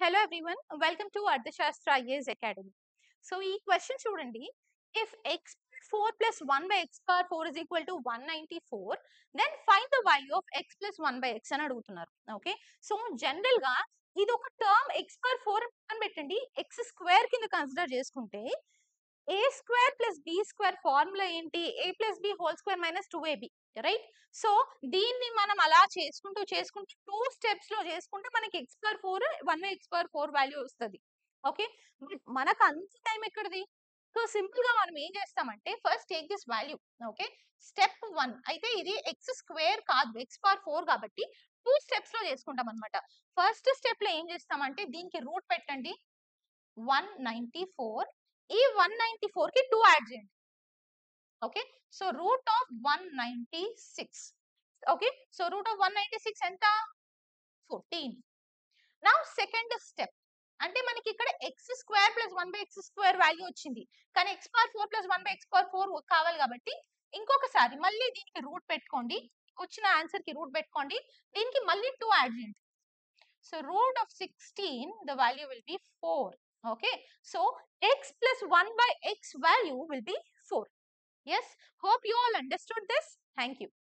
Hello everyone, welcome to Ardhashastra IAS Academy. So, ఈ question చూడండి. If x power 4 plus 1 by x power 4 is equal to 194, then find the value of x plus 1 by x అని అడుగుతున్నారు. Okay, so general గా ఇది ఒక term x power 4 పక్కన పెట్టండి, x square కింద కన్సిడర్ చేసుకుంటే a square plus b square formula ఏంటి? a plus b whole square minus 2ab, right? So దీన్ని మనం అలా చేసుకుంటూ టూ స్టెప్స్ లో చేసుకుంటే మనకి x power 4 1 x power 4 value వస్తుంది. ఓకే, బట్ మనకు అంత టైం ఎక్కడిది? సో సింపుల్ గా మనం ఏం చేస్తామంటే first take this value. Okay, step 1 అయితే ఇది x స్క్వేర్ కాదు, x పవర్ 4 కాబట్టి టూ స్టెప్స్ లో చేసుకుంటాం అనమాట. ఫస్ట్ స్టెప్ లో ఏం చేస్తామంటే దీనికి రూట్ పెట్టండి 194, ఈ 194 కి 2 యాడ్ చేయండి. Okay, so root of 196. Okay, so root of 196 ఎంత? 14. నౌ సెకండ్ స్టెప్ అంటే మనకి ఇక్కడ x square plus 1 by x square value వచ్చింది, కానీ x power 4 plus 1 by x power 4 కావాలి కాబట్టి ఇంకొకసారి మళ్ళీ దీనికి రూట్ పెట్టుకోండి, వచ్చిన ఆన్సర్ కి రూట్ పెట్టుకోండి, దీనికి మళ్ళీ 2 యాడ్ చేయండి. So root of 16, the value will be 4. Okay, so x plus 1 by x value will be 4. Yes, hope you all understood this. Thank you.